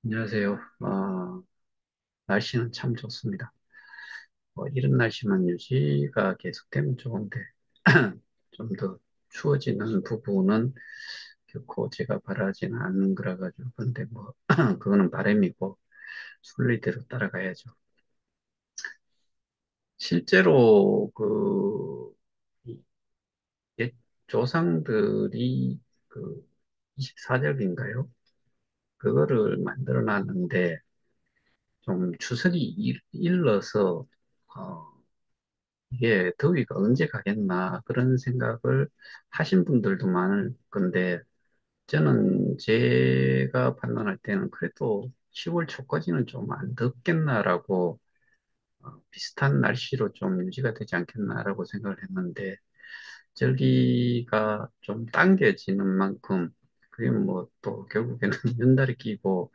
안녕하세요. 날씨는 참 좋습니다. 이런 날씨만 유지가 계속되면 좋은데, 좀 더 추워지는 부분은 결코 제가 바라지는 않는 거라 가지고, 근데 뭐, 그거는 바람이고, 순리대로 따라가야죠. 실제로 이 옛 조상들이 그 24절인가요? 그거를 만들어 놨는데, 좀 추석이 일러서, 어, 이게 더위가 언제 가겠나 그런 생각을 하신 분들도 많을 건데 저는 제가 판단할 때는 그래도 10월 초까지는 좀 안 덥겠나라고 비슷한 날씨로 좀 유지가 되지 않겠나라고 생각을 했는데 절기가 좀 당겨지는 만큼 그게 뭐 또 결국에는 연달이 끼고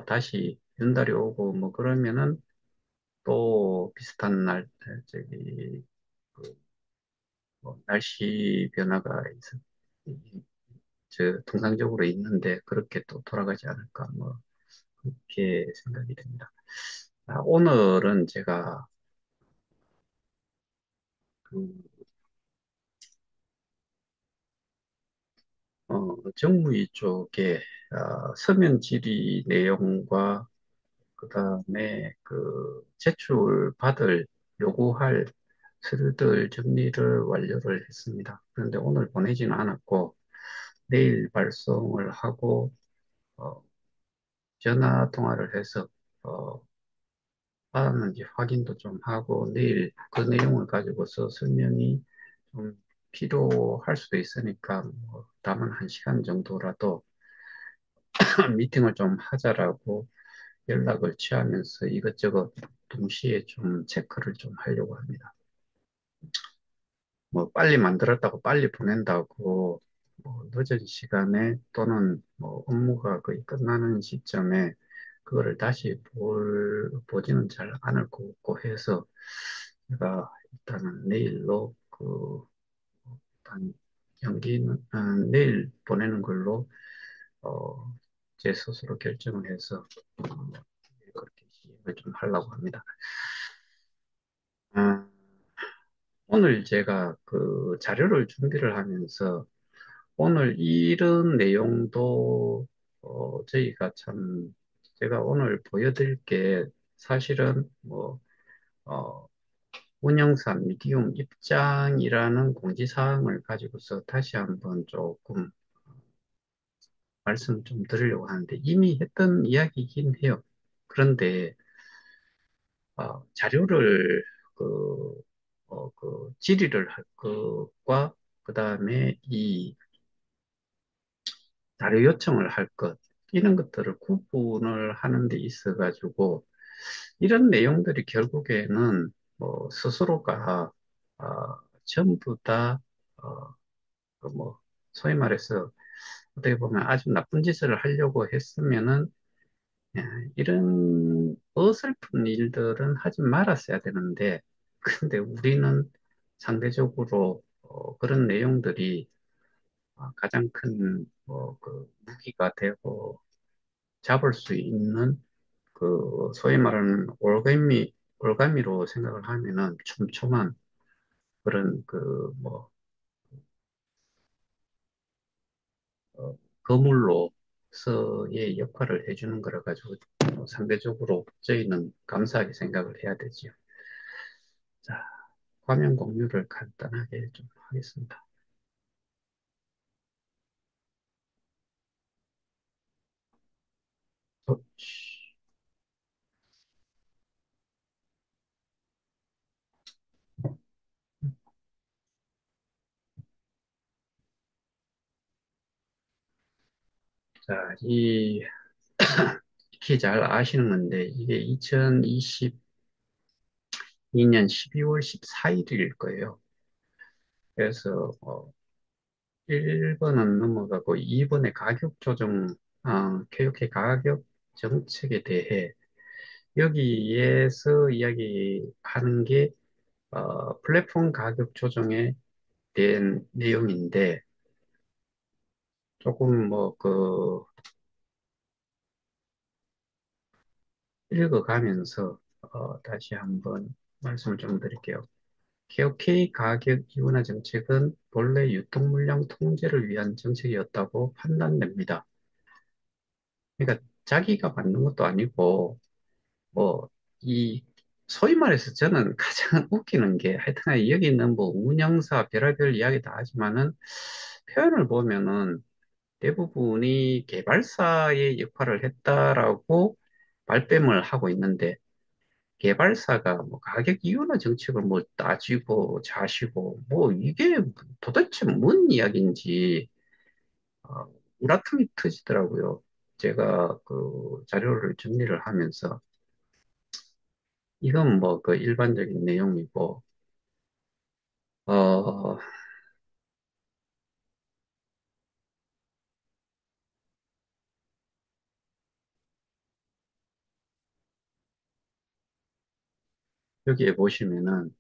다시 연달이 오고 뭐 그러면은 또 비슷한 저기 그 날씨 변화가 통상적으로 있는데 그렇게 또 돌아가지 않을까 뭐 그렇게 생각이 됩니다. 오늘은 제가 그 정무위 쪽에 서면 질의 내용과 그다음에 그 제출 받을 요구할 서류들 정리를 완료를 했습니다. 그런데 오늘 보내지는 않았고 내일 발송을 하고 어, 전화 통화를 해서 어, 받았는지 확인도 좀 하고 내일 그 내용을 가지고서 설명이 좀 필요할 수도 있으니까 뭐 다만 한 시간 정도라도 미팅을 좀 하자라고 연락을 취하면서 이것저것 동시에 좀 체크를 좀 하려고 합니다. 뭐 빨리 만들었다고 빨리 보낸다고 뭐 늦은 시간에 또는 뭐 업무가 거의 끝나는 시점에 그거를 다시 보지는 잘 않을 것 같고 해서 제가 일단은 내일로 일단 연기는 내일 보내는 걸로 어, 제 스스로 결정을 해서 그렇게 시행을 좀 하려고 합니다. 음, 오늘 제가 그 자료를 준비를 하면서 오늘 이런 내용도 저희가 참 제가 오늘 보여드릴 게 사실은 뭐 어, 운영사 미디움 입장이라는 공지사항을 가지고서 다시 한번 조금 말씀 좀 드리려고 하는데 이미 했던 이야기이긴 해요. 그런데 자료를 그, 질의를 할 것과 그 다음에 이 자료 요청을 할 것, 이런 것들을 구분을 하는 데 있어가지고, 이런 내용들이 결국에는 뭐 스스로가, 전부 다, 어, 소위 말해서 어떻게 보면 아주 나쁜 짓을 하려고 했으면은, 예, 이런 어설픈 일들은 하지 말았어야 되는데, 근데 우리는 상대적으로 그런 내용들이 가장 큰 무기가 되고 잡을 수 있는 소위 말하는 올가미로 생각을 하면은 촘촘한 그런 거물로서의 역할을 해주는 거라 가지고 상대적으로 저희는 감사하게 생각을 해야 되지요. 자, 화면 공유를 간단하게 좀 하겠습니다. 어, 자, 익히 잘 아시는 건데 이게 2022년 12월 14일일 거예요. 그래서 1번은 넘어가고 2번의 가격 조정, 교육의 가격 정책에 대해 여기에서 이야기하는 게 플랫폼 가격 조정에 대한 내용인데 조금 읽어가면서 다시 한번 말씀을 좀 드릴게요. KOK 가격 인하 정책은 본래 유통 물량 통제를 위한 정책이었다고 판단됩니다. 그러니까 자기가 만든 것도 아니고 뭐 이 소위 말해서 저는 가장 웃기는 게 하여튼 여기 있는 뭐 운영사 별의별 이야기 다 하지만은 표현을 보면은 대부분이 개발사의 역할을 했다라고 발뺌을 하고 있는데 개발사가 뭐 가격 이완화 정책을 뭐 따지고 자시고 뭐 이게 도대체 뭔 이야기인지 어, 우라통이 터지더라고요. 제가 그 자료를 정리를 하면서 이건 뭐 그 일반적인 내용이고 어, 여기에 보시면은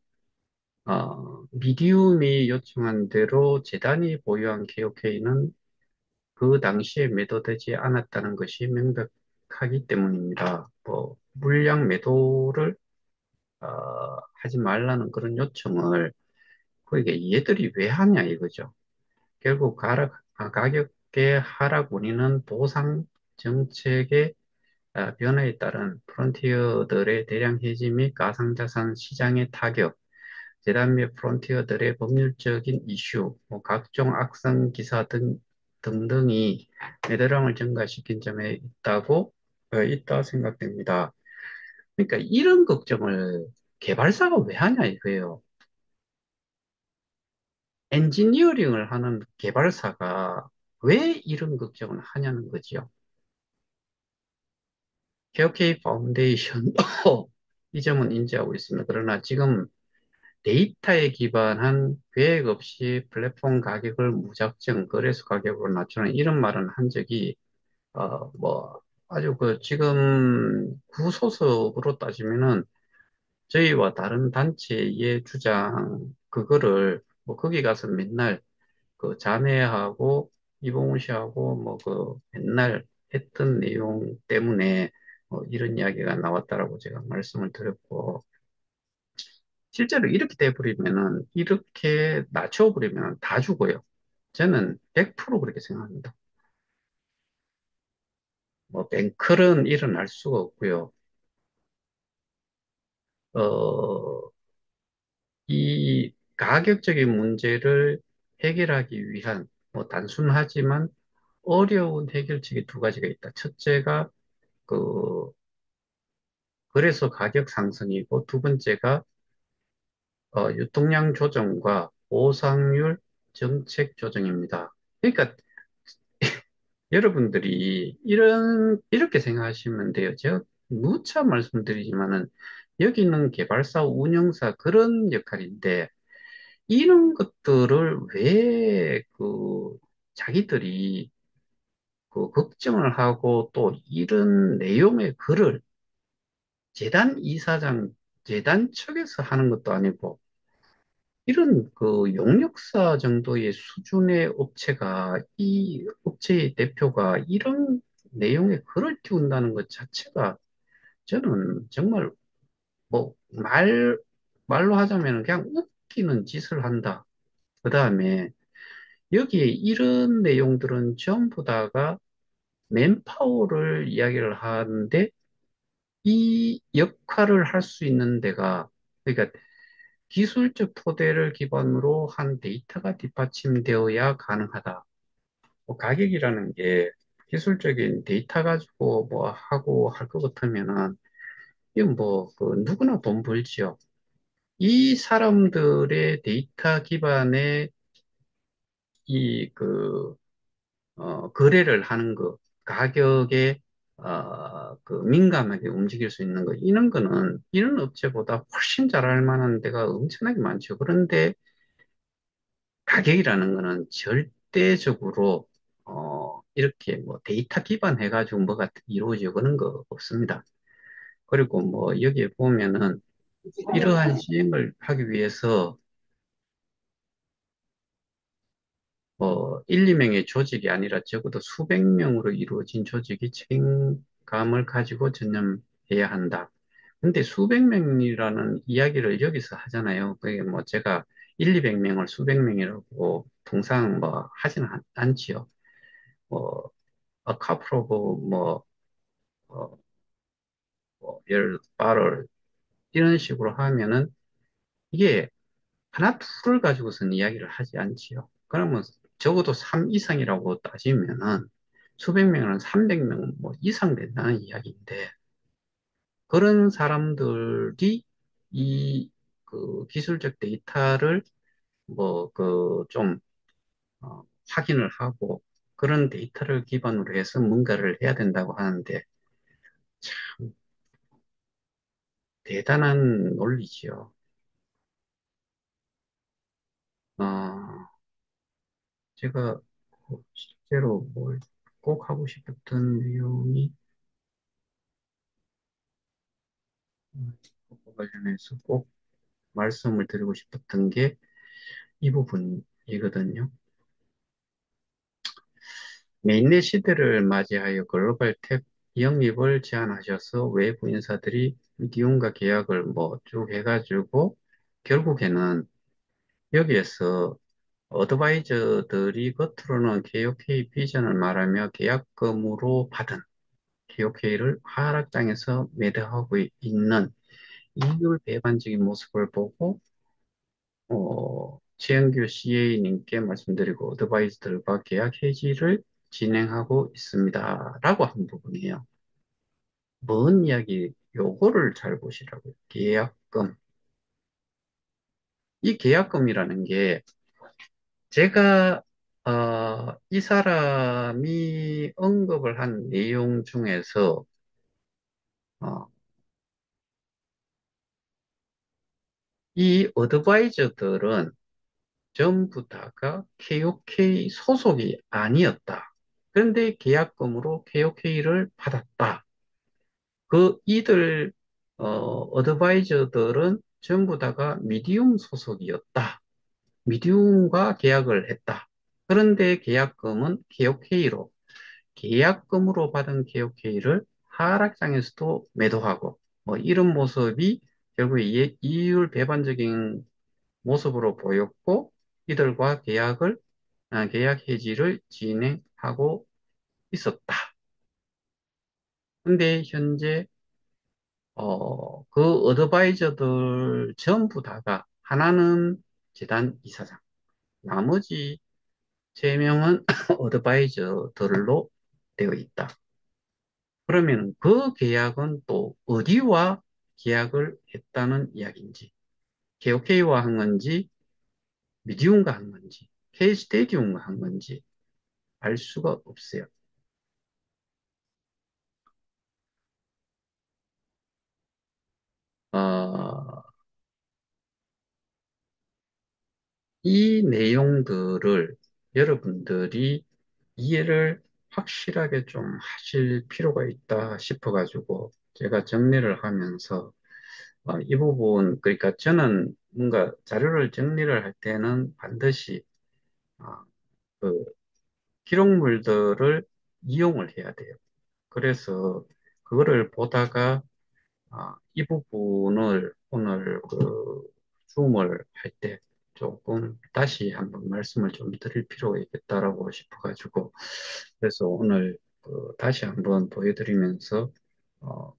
미디움이 요청한 대로 재단이 보유한 KOK는 그 당시에 매도되지 않았다는 것이 명백하기 때문입니다. 뭐 물량 매도를 하지 말라는 그런 요청을 그게 얘들이 왜 하냐 이거죠. 결국 가격의 하락 원인은 보상 정책의 변화에 따른 프론티어들의 대량 해지 및 가상자산 시장의 타격, 재단 및 프론티어들의 법률적인 이슈, 뭐 각종 악성 기사 등등이 매도량을 증가시킨 점에 있다 생각됩니다. 그러니까 이런 걱정을 개발사가 왜 하냐 이거예요. 엔지니어링을 하는 개발사가 왜 이런 걱정을 하냐는 거지요. 케어케이 파운데이션도 이 점은 인지하고 있습니다. 그러나 지금 데이터에 기반한 계획 없이 플랫폼 가격을 무작정 거래소 가격으로 낮추는 이런 말은 한 적이 뭐 아주 그 지금 구소속으로 따지면은 저희와 다른 단체의 주장 그거를 뭐 거기 가서 맨날 그 자네하고 이봉훈 씨하고 뭐 그 맨날 했던 내용 때문에 이런 이야기가 나왔다라고 제가 말씀을 드렸고 실제로 이렇게 돼버리면은 이렇게 낮춰버리면 다 죽어요. 저는 100% 그렇게 생각합니다. 뭐 뱅클은 일어날 수가 없고요. 어, 이 가격적인 문제를 해결하기 위한 뭐 단순하지만 어려운 해결책이 두 가지가 있다. 첫째가 그 그래서 가격 상승이고 두 번째가 유통량 조정과 보상률 정책 조정입니다. 그러니까 여러분들이 이렇게 생각하시면 돼요. 제가 누차 말씀드리지만은 여기는 개발사, 운영사 그런 역할인데 이런 것들을 왜 자기들이 그 걱정을 하고 또 이런 내용의 글을 재단 이사장, 재단 측에서 하는 것도 아니고 이런 그 용역사 정도의 수준의 업체가 이 업체의 대표가 이런 내용의 글을 띄운다는 것 자체가 저는 정말 뭐 말로 하자면 그냥 웃기는 짓을 한다. 그 다음에 여기에 이런 내용들은 전부 다가 맨파워를 이야기를 하는데 이 역할을 할 수 있는 데가 그러니까 기술적 토대를 기반으로 한 데이터가 뒷받침되어야 가능하다. 뭐 가격이라는 게 기술적인 데이터 가지고 뭐 하고 할 것 같으면은 이건 뭐그 누구나 돈 벌지요. 이 사람들의 데이터 기반의 거래를 하는 거, 가격에 그 민감하게 움직일 수 있는 거, 이런 거는 이런 업체보다 훨씬 잘할 만한 데가 엄청나게 많죠. 그런데 가격이라는 거는 절대적으로 이렇게 뭐 데이터 기반 해가지고 뭐가 이루어지고 그런 거 없습니다. 그리고 뭐 여기에 보면은 이러한 시행을 하기 위해서 1, 2명의 조직이 아니라 적어도 수백 명으로 이루어진 조직이 책임감을 가지고 전념해야 해야 한다. 근데 수백 명이라는 이야기를 여기서 하잖아요. 그게 뭐 제가 1, 200명을 수백 명이라고 통상 뭐 하지는 않지요. 뭐, a couple of 어, 열, 바를 이런 식으로 하면은 이게 하나, 둘을 가지고서는 이야기를 하지 않지요. 그러면 적어도 3 이상이라고 따지면은 수백 명은 300명 뭐 이상 된다는 이야기인데 그런 사람들이 이 그 기술적 데이터를 뭐 그 좀 확인을 하고 그런 데이터를 기반으로 해서 뭔가를 해야 된다고 하는데 대단한 논리지요. 어, 제가 실제로 뭘 꼭 하고 싶었던 내용이 그거 관련해서 꼭 말씀을 드리고 싶었던 게 이 부분이거든요. 메인넷 시대를 맞이하여 글로벌 탭 영입을 제안하셔서 외부 인사들이 미디움과 계약을 뭐 쭉 해가지고 결국에는 여기에서 어드바이저들이 겉으로는 KOK 비전을 말하며 계약금으로 받은 KOK를 하락장에서 매도하고 있는 이율 배반적인 모습을 보고 최영규 CA님께 말씀드리고 어드바이저들과 계약 해지를 진행하고 있습니다. 라고 한 부분이에요. 뭔 이야기, 요거를 잘 보시라고요. 계약금. 이 계약금이라는 게 제가 이 사람이 언급을 한 내용 중에서 어, 이 어드바이저들은 전부 다가 KOK 소속이 아니었다. 그런데 계약금으로 KOK를 받았다. 이들 어드바이저들은 전부 다가 미디움 소속이었다. 미디움과 계약을 했다. 그런데 계약금은 KOK로 계약금으로 받은 KOK를 하락장에서도 매도하고 뭐 이런 모습이 결국에 이율 배반적인 모습으로 보였고 이들과 계약 해지를 진행하고 있었다. 근데 현재 그 어드바이저들 전부 다가 하나는 재단 이사장, 나머지 세 명은 어드바이저들로 되어 있다. 그러면 그 계약은 또 어디와 계약을 했다는 이야기인지, KOK와 한 건지, 미디움과 한 건지, K스테디움과 한 건지 알 수가 없어요. 어, 이 내용들을 여러분들이 이해를 확실하게 좀 하실 필요가 있다 싶어가지고 제가 정리를 하면서 이 부분, 그러니까 저는 뭔가 자료를 정리를 할 때는 반드시 어, 그 기록물들을 이용을 해야 돼요. 그래서 그거를 보다가 이 부분을 오늘 줌을 할 때 조금 다시 한번 말씀을 좀 드릴 필요가 있겠다라고 싶어가지고 그래서 오늘 다시 한번 보여드리면서 어,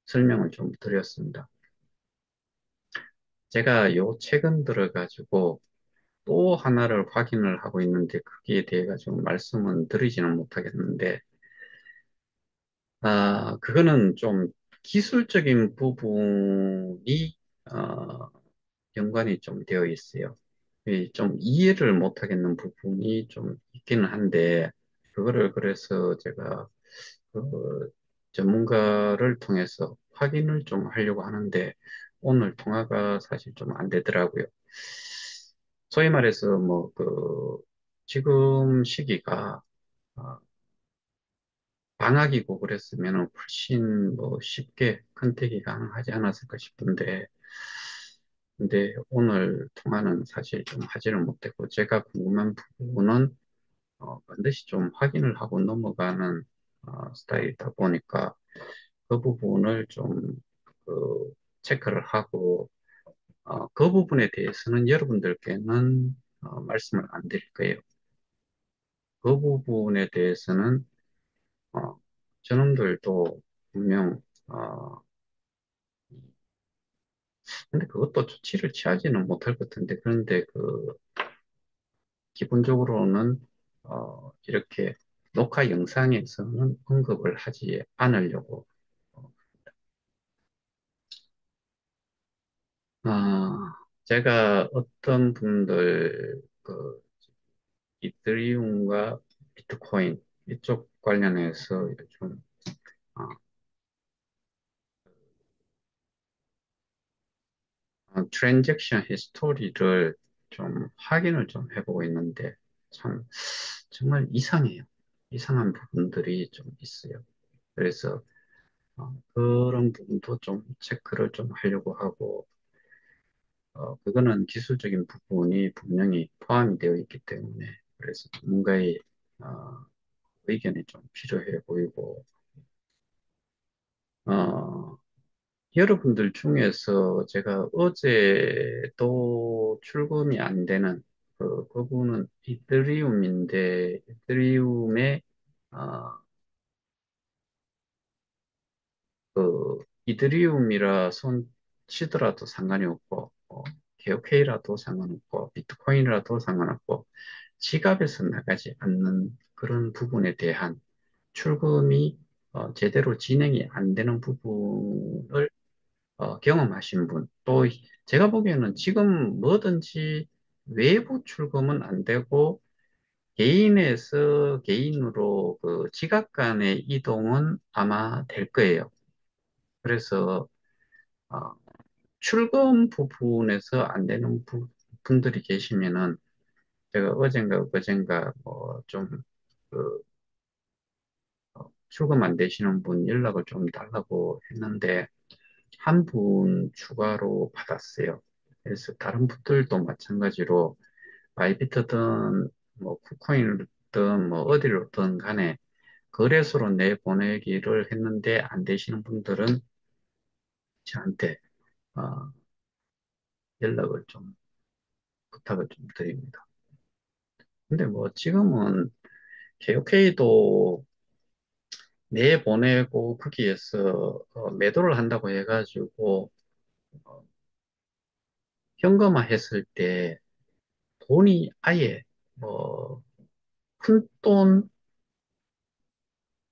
설명을 좀 드렸습니다. 제가 요 최근 들어가지고 또 하나를 확인을 하고 있는데 거기에 대해 가지고 말씀은 드리지는 못하겠는데 그거는 좀 기술적인 부분이 어, 연관이 좀 되어 있어요. 좀 이해를 못 하겠는 부분이 좀 있기는 한데 그거를 그래서 제가 그 전문가를 통해서 확인을 좀 하려고 하는데 오늘 통화가 사실 좀 안 되더라고요. 소위 말해서 지금 시기가 어, 방학이고 그랬으면 훨씬 쉽게 컨택이 가능하지 않았을까 싶은데 근데 오늘 통화는 사실 좀 하지를 못했고 제가 궁금한 부분은 반드시 좀 확인을 하고 넘어가는 스타일이다 보니까 그 부분을 좀, 그, 체크를 하고, 그 부분에 대해서는 여러분들께는 말씀을 안 드릴 거예요. 그 부분에 대해서는, 어, 저놈들도 분명, 근데 그것도 조치를 취하지는 못할 것 같은데, 그런데 기본적으로는, 이렇게 녹화 영상에서는 언급을 하지 않으려고. 어, 제가 어떤 분들, 이더리움과 비트코인 이쪽 관련해서 좀, 어, 트랜잭션 히스토리를 좀 확인을 좀 해보고 있는데, 참, 정말 이상해요. 이상한 부분들이 좀 있어요. 그래서, 그런 부분도 좀 체크를 좀 하려고 하고, 그거는 기술적인 부분이 분명히 포함이 되어 있기 때문에, 그래서 누군가의, 어, 의견이 좀 필요해 보이고, 어, 여러분들 중에서 제가 어제도 출금이 안 되는 그분은 이더리움인데, 이더리움에, 어, 이더리움이라 손 치더라도 상관이 없고, 개오케이라도 상관없고, 비트코인이라도 상관없고, 지갑에서 나가지 않는 그런 부분에 대한 출금이 제대로 진행이 안 되는 부분을 경험하신 분, 또 제가 보기에는 지금 뭐든지 외부 출금은 안 되고 개인에서 개인으로 그 지각 간의 이동은 아마 될 거예요. 그래서 어, 출금 부분에서 안 되는 분들이 계시면은 제가 어젠가 그젠가 뭐좀 출금 안 되시는 분 연락을 좀 달라고 했는데 한 분 추가로 받았어요. 그래서 다른 분들도 마찬가지로 바이비트든 뭐 쿠코인이든 뭐 어디로든 간에 거래소로 내보내기를 했는데 안 되시는 분들은 저한테 어, 연락을 좀 부탁을 좀 드립니다. 근데 뭐 지금은 KOK도 내보내고 거기에서 매도를 한다고 해가지고 어, 현금화 했을 때 돈이 아예 뭐 푼돈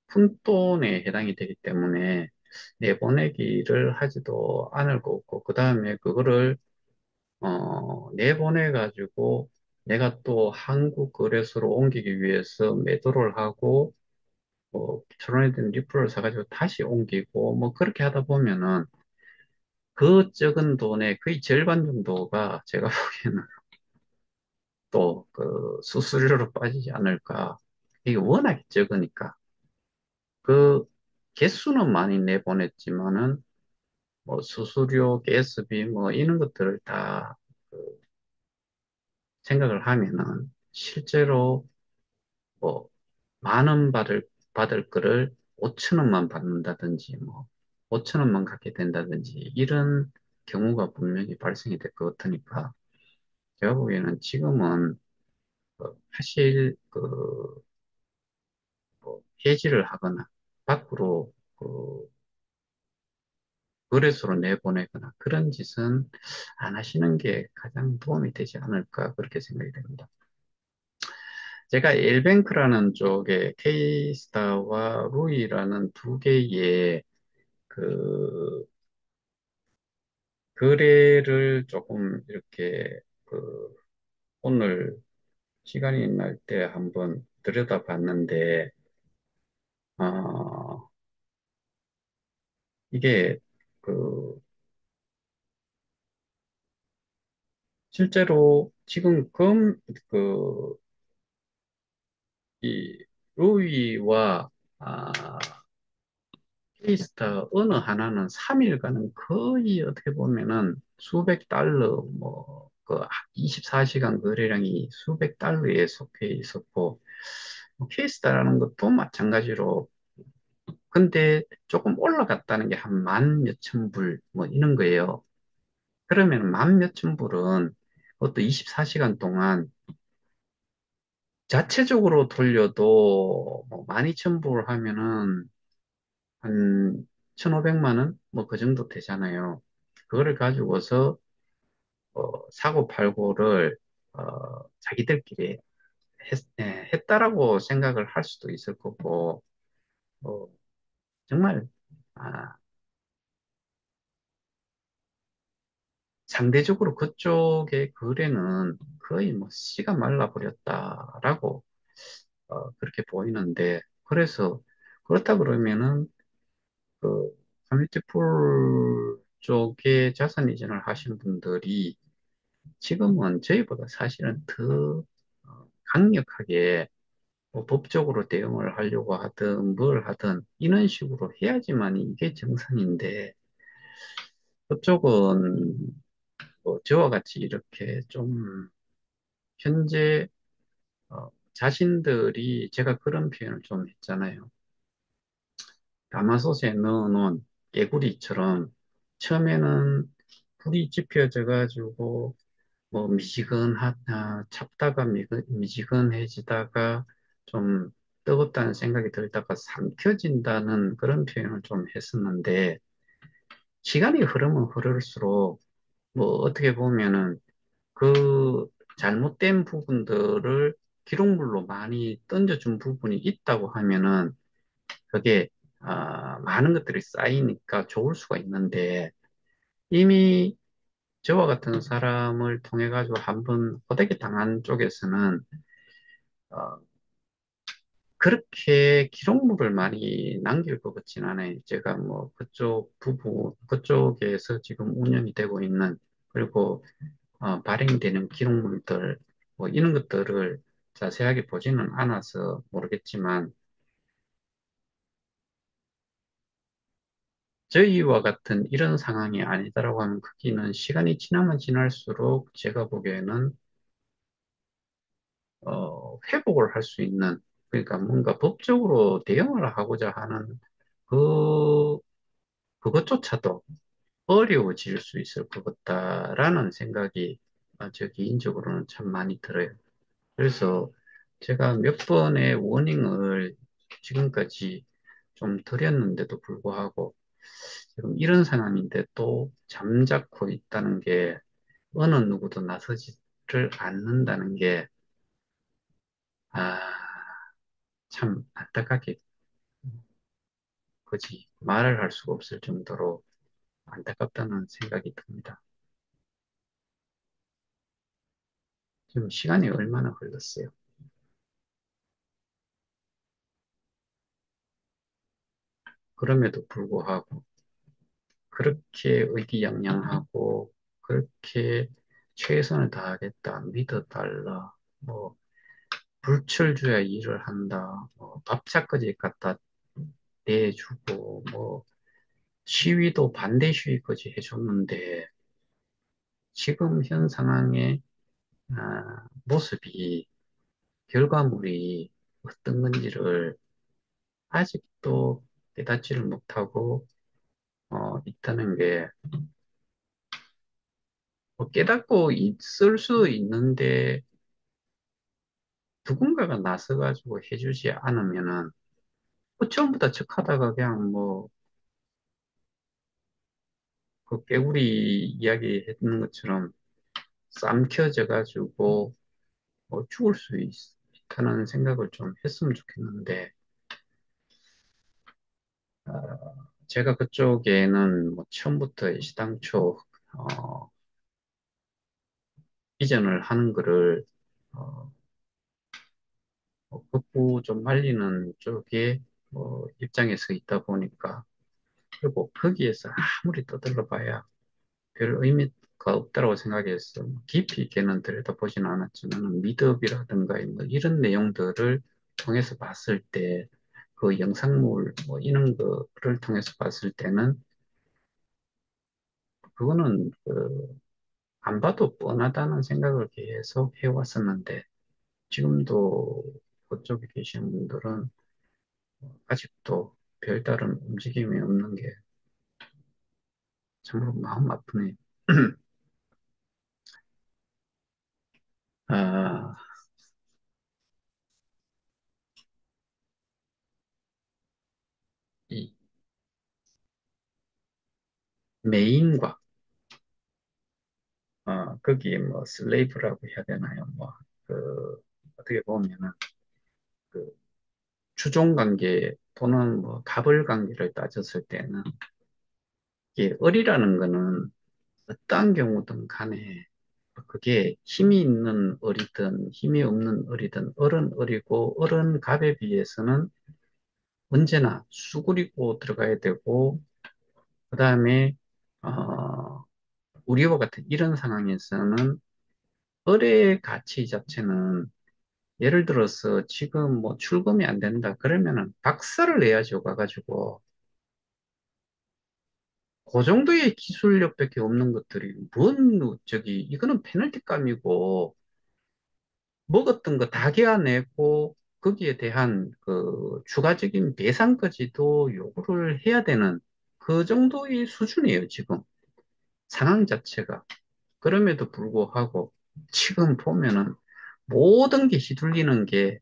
푼돈에 해당이 되기 때문에 내보내기를 하지도 않을 거고, 그 다음에 그거를, 내보내가지고 내가 또 한국 거래소로 옮기기 위해서 매도를 하고, 트론이든 리플을 사가지고 다시 옮기고, 뭐 그렇게 하다 보면은 그 적은 돈의 거의 절반 정도가 제가 보기에는 또 그 수수료로 빠지지 않을까. 이게 워낙 적으니까. 그 개수는 많이 내보냈지만은 뭐 수수료, 가스비 뭐 이런 것들을 다 생각을 하면은 실제로 뭐 만 원 받을 거를 5천 원만 받는다든지 뭐 5천 원만 갖게 된다든지 이런 경우가 분명히 발생이 될 것 같으니까 제가 보기에는 지금은 사실 해지를 하거나 밖으로 거래소로 내보내거나 그런 짓은 안 하시는 게 가장 도움이 되지 않을까 그렇게 생각이 됩니다. 제가 엘뱅크라는 쪽에 K스타와 루이라는 두 개의 그 거래를 조금 이렇게 오늘 시간이 날 때 한번 들여다봤는데 어, 이게 그 실제로 지금 그 이 루이와 아, 케이스타 어느 하나는 3일간은 거의 어떻게 보면은 수백 달러, 그 24시간 거래량이 수백 달러에 속해 있었고, 케이스타라는 것도 마찬가지로 근데 조금 올라갔다는 게 한 만 몇천 불, 뭐 이런 거예요. 그러면 만 몇천 불은 그것도 24시간 동안 자체적으로 돌려도 뭐 12,000불 하면은 한 1,500만 원? 뭐 그 정도 되잖아요. 그거를 가지고서 사고 팔고를 자기들끼리 했다라고 생각을 할 수도 있을 거고 어, 정말 아, 상대적으로 그쪽의 거래는 거의 뭐 씨가 말라버렸다라고 그렇게 보이는데 그래서 그렇다 그러면은 그 커뮤니티풀 쪽에 자산 이전을 하신 분들이 지금은 저희보다 사실은 더 강력하게 뭐 법적으로 대응을 하려고 하든 뭘 하든 이런 식으로 해야지만 이게 정상인데 그쪽은 뭐 저와 같이 이렇게 좀 현재 자신들이 제가 그런 표현을 좀 했잖아요. 가마솥에 넣어놓은 개구리처럼 처음에는 불이 지펴져 가지고 뭐 잡다가 미지근해지다가 좀 뜨겁다는 생각이 들다가 삼켜진다는 그런 표현을 좀 했었는데 시간이 흐르면 흐를수록 뭐 어떻게 보면은 그 잘못된 부분들을 기록물로 많이 던져준 부분이 있다고 하면은 그게 많은 것들이 쌓이니까 좋을 수가 있는데 이미 저와 같은 사람을 통해 가지고 한번 호되게 당한 쪽에서는 어, 그렇게 기록물을 많이 남길 것 같진 않아요. 제가 뭐 그쪽에서 지금 운영이 되고 있는 그리고 발행되는 기록물들 뭐 이런 것들을 자세하게 보지는 않아서 모르겠지만 저희와 같은 이런 상황이 아니다라고 하면 거기는 시간이 지나면 지날수록 제가 보기에는 회복을 할 수 있는 그러니까 뭔가 법적으로 대응을 하고자 하는 그 그것조차도 어려워질 수 있을 것 같다라는 생각이 저 개인적으로는 참 많이 들어요. 그래서 제가 몇 번의 워닝을 지금까지 좀 드렸는데도 불구하고 지금 이런 상황인데 또 잠자코 있다는 게 어느 누구도 나서지를 않는다는 게 아, 참 안타깝게 그지 말을 할 수가 없을 정도로 안타깝다는 생각이 듭니다. 지금 시간이 얼마나 흘렀어요? 그럼에도 불구하고 그렇게 의기양양하고 그렇게 최선을 다하겠다, 믿어달라, 뭐 불철주야 일을 한다, 뭐 밥차까지 갖다 내주고 뭐 시위도 반대 시위까지 해줬는데 지금 현 상황의 모습이 결과물이 어떤 건지를 아직도 깨닫지를 못하고 있다는 게 깨닫고 있을 수 있는데 누군가가 나서가지고 해주지 않으면은 처음부터 척하다가 그냥 뭐 그 깨구리 이야기 했는 것처럼 삶켜져 가지고 죽을 수 있다는 생각을 좀 했으면 좋겠는데 어, 제가 그쪽에는 뭐 처음부터 시당초 어, 이전을 하는 거를 어, 극구 좀 말리는 쪽에 입장에 서 있다 보니까 그리고 거기에서 아무리 떠들러 봐야 별 의미가 없다고 생각해서 깊이 있게는 들여다보지는 않았지만 미드업이라든가 뭐 이런 내용들을 통해서 봤을 때 그 영상물 뭐 이런 거를 통해서 봤을 때는 그거는 안 봐도 뻔하다는 생각을 계속 해왔었는데 지금도 그쪽에 계신 분들은 아직도 별다른 움직임이 없는 게 참으로 마음 아프네. 아, 이 메인과 거기에 뭐 슬레이브라고 해야 되나요? 뭐 그 어떻게 보면은 그 추종 관계 또는 뭐 갑을 관계를 따졌을 때는 이게 을이라는 거는 어떠한 경우든 간에 그게 힘이 있는 을이든 힘이 없는 을이든 을은 을이고 을은 갑에 비해서는 언제나 수그리고 들어가야 되고 그다음에 우리와 같은 이런 상황에서는 을의 가치 자체는 예를 들어서 지금 뭐 출금이 안 된다 그러면은 박살을 내야죠 가가지고 그 정도의 기술력밖에 없는 것들이 뭔 저기 이거는 페널티감이고 먹었던 거 다 개어내고 거기에 대한 그 추가적인 배상까지도 요구를 해야 되는 그 정도의 수준이에요 지금 상황 자체가 그럼에도 불구하고 지금 보면은 모든 게 휘둘리는 게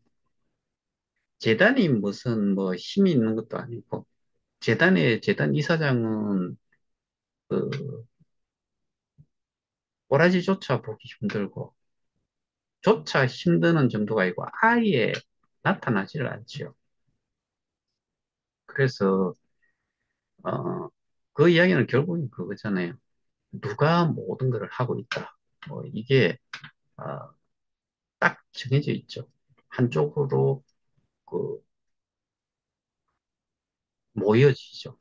재단이 무슨 뭐 힘이 있는 것도 아니고 재단 이사장은 그 꼬라지조차 보기 힘들고 조차 힘드는 정도가 아니고 아예 나타나지를 않지요. 그래서 그 이야기는 결국은 그거잖아요. 누가 모든 것을 하고 있다. 뭐 이게 어, 딱 정해져 있죠. 한쪽으로 그 모여지죠.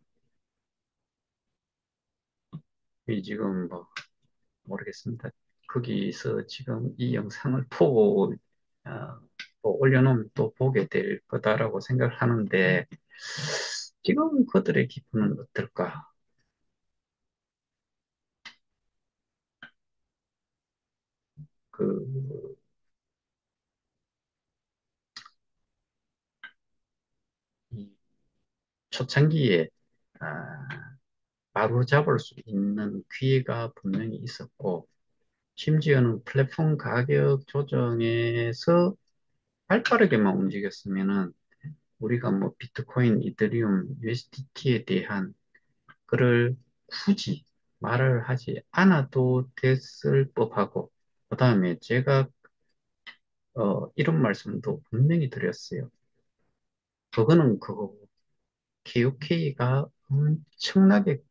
이 지금 뭐 모르겠습니다. 거기서 지금 이 영상을 보고 또 올려놓으면 또 보게 될 거다라고 생각을 하는데 지금 그들의 기분은 어떨까? 그 이 초창기에 아, 바로 잡을 수 있는 기회가 분명히 있었고 심지어는 플랫폼 가격 조정에서 발빠르게만 움직였으면은 우리가 뭐 비트코인, 이더리움, USDT에 대한 그를 굳이 말을 하지 않아도 됐을 법하고 그다음에 제가 이런 말씀도 분명히 드렸어요. 그거는 그거고 KOK가 엄청나게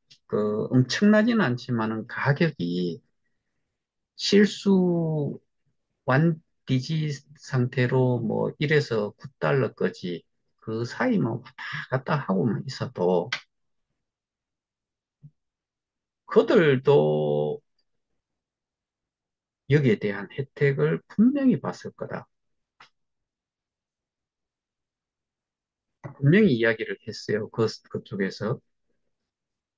엄청나진 않지만은 가격이 실수 완디지 상태로 뭐 1에서 9달러까지 그 사이 뭐 왔다 갔다 하고만 있어도 그들도 여기에 대한 혜택을 분명히 봤을 거다. 분명히 이야기를 했어요. 그쪽에서.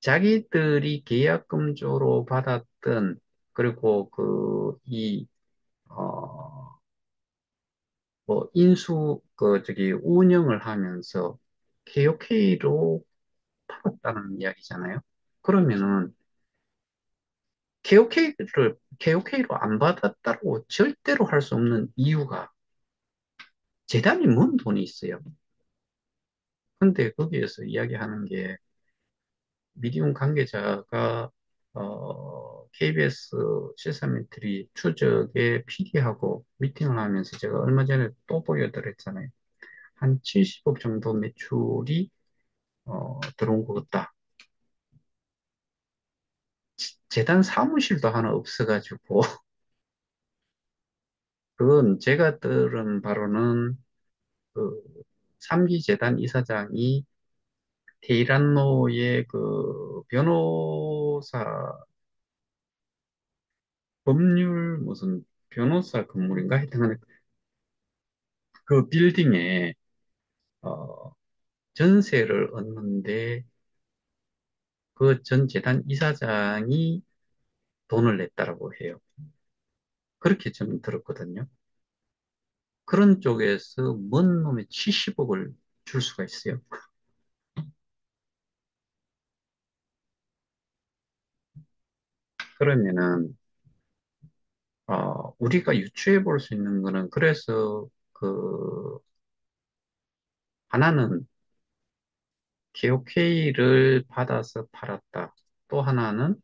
자기들이 계약금조로 받았던, 그리고 운영을 하면서 KOK로 팔았다는 이야기잖아요. 그러면은 KOK로 안 받았다고 절대로 할 수 없는 이유가 재단이 뭔 돈이 있어요. 근데 거기에서 이야기하는 게 미디움 관계자가 KBS 시사미트리 추적에 PD하고 미팅을 하면서 제가 얼마 전에 또 보여드렸잖아요. 한 70억 정도 매출이 들어온 것 같다. 재단 사무실도 하나 없어가지고 그건 제가 들은 바로는 그 3기 재단 이사장이 테이란노의 그 변호사 법률 무슨 변호사 건물인가 하여튼 그 빌딩에 어, 전세를 얻는데 그 전 재단 이사장이 돈을 냈다라고 해요. 그렇게 저는 들었거든요. 그런 쪽에서 뭔 놈의 70억을 줄 수가 있어요. 그러면은, 우리가 유추해 볼 수 있는 거는, 그래서 하나는 KOK를 받아서 팔았다. 또 하나는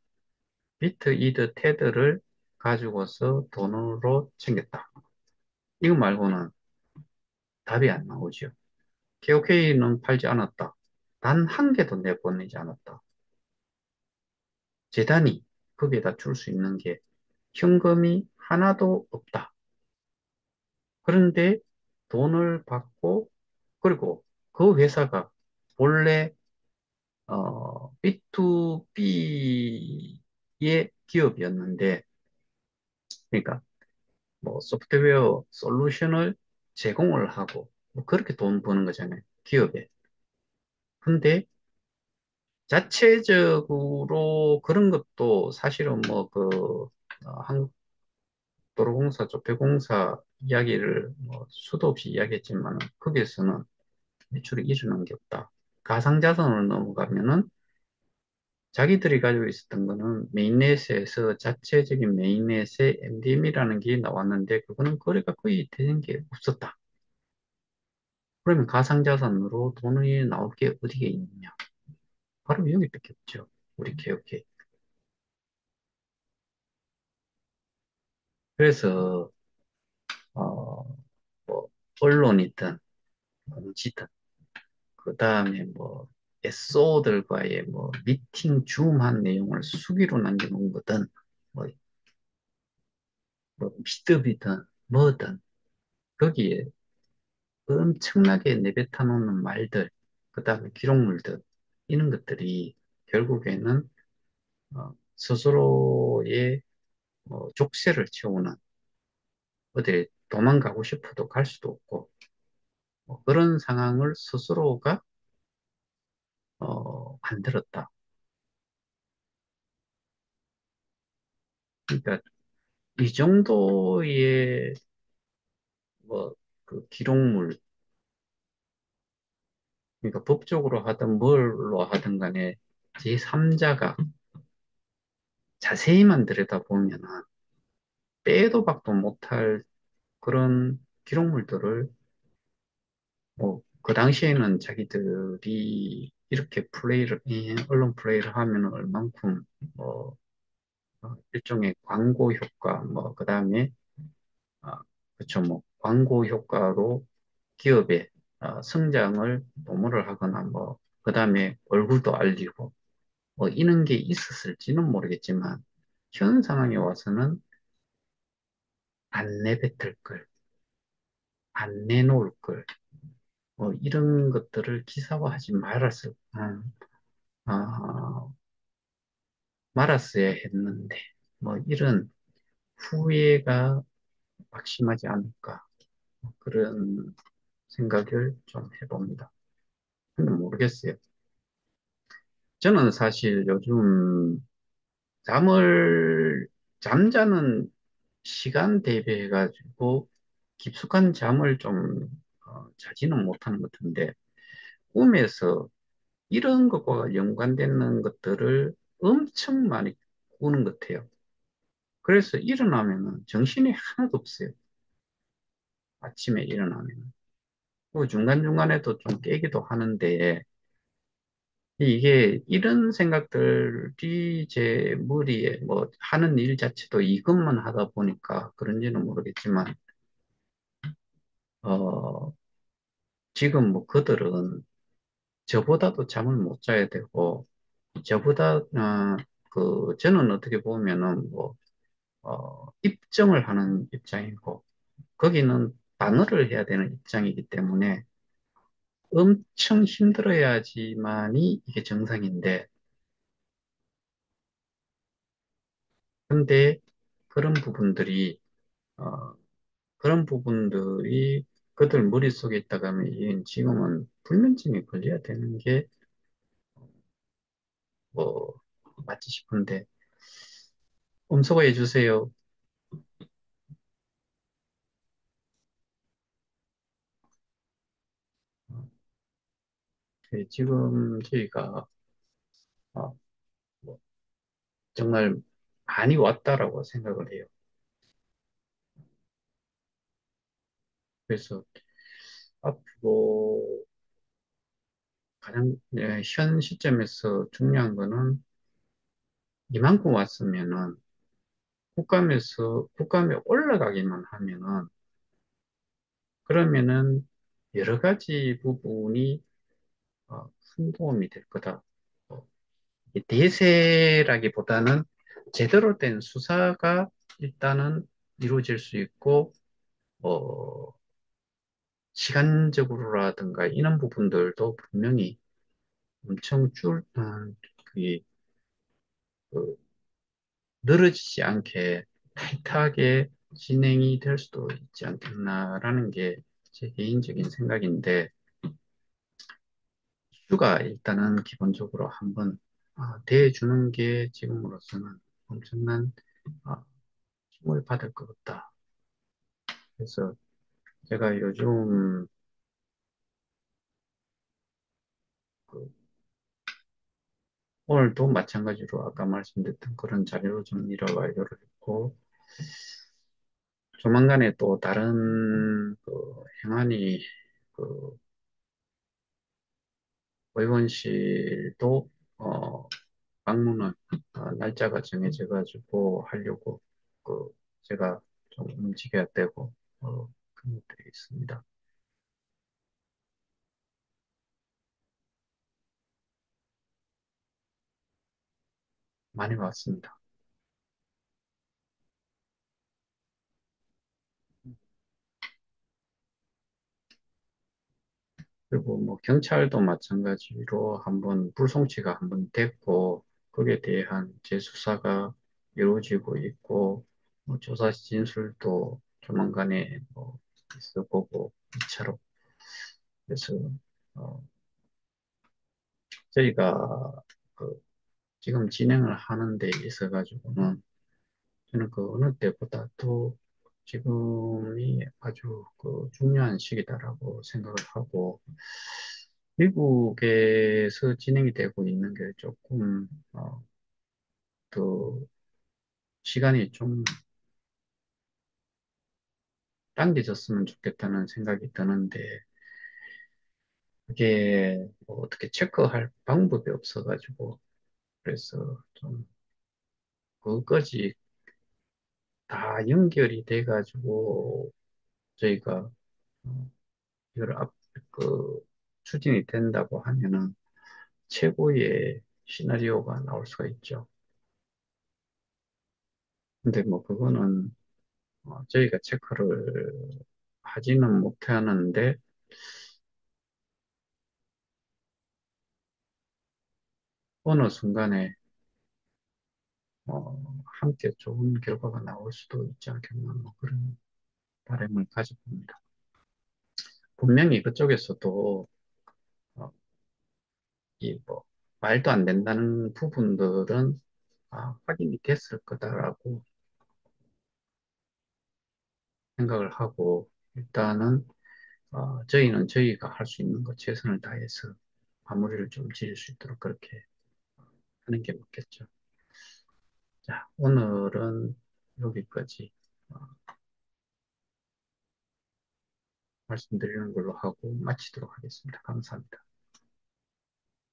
비트, 이드, 테드를 가지고서 돈으로 챙겼다. 이거 말고는 답이 안 나오죠. KOK는 팔지 않았다. 단 한 개도 내보내지 않았다. 재단이 거기에다 줄 수 있는 게 현금이 하나도 없다. 그런데 돈을 받고, 그리고 그 회사가 본래 B2B의 기업이었는데, 그러니까 뭐 소프트웨어 솔루션을 제공을 하고 뭐 그렇게 돈 버는 거잖아요. 기업에. 근데 자체적으로 그런 것도 사실은 한국도로공사, 조폐공사 이야기를 뭐 수도 없이 이야기했지만 거기에서는 매출이 일어난 게 없다. 가상자산으로 넘어가면은 자기들이 가지고 있었던 거는 메인넷에서 자체적인 메인넷에 MDM이라는 게 나왔는데 그거는 거래가 거의 되는 게 없었다. 그러면 가상자산으로 돈이 나올 게 어디에 있느냐? 바로 여기밖에 없죠. 우리 개혁에. 그래서 어, 뭐 언론이든 정치든 그 다음에 뭐 SO들과의 뭐 미팅 줌한 내용을 수기로 남겨놓은 거든 뭐, 뭐 비트비든 뭐든 거기에 엄청나게 내뱉어 놓는 말들, 그 다음에 기록물들 이런 것들이 결국에는 스스로의 족쇄를 채우는 어디 도망가고 싶어도 갈 수도 없고 뭐 그런 상황을 스스로가 만들었다. 그러니까 이 정도의 뭐 그 기록물, 그러니까 법적으로 하든 뭘로 하든 간에 제3자가 자세히만 들여다보면 빼도 박도 못할 그런 기록물들을 뭐 그 당시에는 자기들이 이렇게 언론 플레이를 하면 얼만큼 뭐 일종의 광고 효과, 뭐, 그 다음에, 그쵸, 뭐, 광고 효과로 기업의 성장을 도모를 하거나, 뭐, 그 다음에 얼굴도 알리고, 뭐, 이런 게 있었을지는 모르겠지만, 현 상황에 와서는 안 내뱉을 걸, 안 내놓을 걸, 뭐, 이런 것들을 기사화하지 아, 말았어야 했는데, 뭐, 이런 후회가 막심하지 않을까, 그런 생각을 좀 해봅니다. 근데 모르겠어요. 저는 사실 요즘 잠을, 잠자는 시간 대비해가지고 깊숙한 잠을 좀 자지는 못하는 것 같은데, 꿈에서 이런 것과 연관되는 것들을 엄청 많이 꾸는 것 같아요. 그래서 일어나면은 정신이 하나도 없어요. 아침에 일어나면. 그 중간중간에도 좀 깨기도 하는데, 이게 이런 생각들이 제 머리에 뭐 하는 일 자체도 이것만 하다 보니까 그런지는 모르겠지만 어 지금 뭐 그들은 저보다도 잠을 못 자야 되고 저보다 저는 어떻게 보면은 입증을 하는 입장이고 거기는 단어를 해야 되는 입장이기 때문에 엄청 힘들어야지만이 이게 정상인데 근데 그런 부분들이 어, 그런 부분들이 그들 머릿속에 있다가 하면 이건 지금은 불면증에 걸려야 되는 게 뭐 맞지 싶은데 음소거 해주세요. 지금 저희가 어, 뭐 정말 많이 왔다라고 생각을 해요. 그래서 앞으로 가장 현 시점에서 중요한 거는 이만큼 왔으면은 국감에 올라가기만 하면은 그러면은 여러 가지 부분이 큰 도움이 될 거다. 어, 이 대세라기보다는 제대로 된 수사가 일단은 이루어질 수 있고, 어, 시간적으로라든가 이런 부분들도 분명히 엄청 그, 그 늘어지지 않게 타이트하게 진행이 될 수도 있지 않겠나라는 게 제 개인적인 생각인데, 이슈가 일단은 기본적으로 한번 대해주는 게 지금으로서는 엄청난 아, 힘을 받을 것 같다. 그래서 제가 요즘 그 오늘도 마찬가지로 아까 말씀드렸던 그런 자료 정리를 완료를 했고, 조만간에 또 다른 행안위 그 의원실도 어, 방문은 날짜가 정해져 가지고 하려고 그 제가 좀 움직여야 되고 그런 것들이 있습니다. 많이 왔습니다. 그리고 뭐 경찰도 마찬가지로 한번 불송치가 한번 됐고 거기에 대한 재수사가 이루어지고 있고 조사 진술도 조만간에 뭐 있어 보고 2차로 그래서 어, 저희가 그 지금 진행을 하는 데 있어 가지고는 저는 그 어느 때보다도 지금이 아주 그 중요한 시기다라고 생각을 하고 미국에서 진행이 되고 있는 게 조금 더 시간이 좀 당겨졌으면 좋겠다는 생각이 드는데 그게 뭐 어떻게 체크할 방법이 없어가지고 그래서 좀 그것까지 다 연결이 돼가지고 저희가 어, 이걸 추진이 된다고 하면은 최고의 시나리오가 나올 수가 있죠. 근데 뭐 그거는 저희가 체크를 하지는 못하는데 어느 순간에 함께 좋은 결과가 나올 수도 있지 않겠나 뭐 그런 바람을 가지고 봅니다. 분명히 그쪽에서도 어, 이뭐 말도 안 된다는 부분들은 확인이 됐을 거다라고 생각을 하고 일단은 저희는 저희가 할 수 있는 것 최선을 다해서 마무리를 좀 지을 수 있도록 그렇게 하는 게 맞겠죠. 자, 오늘은 여기까지 어, 말씀드리는 걸로 하고 마치도록 하겠습니다. 감사합니다.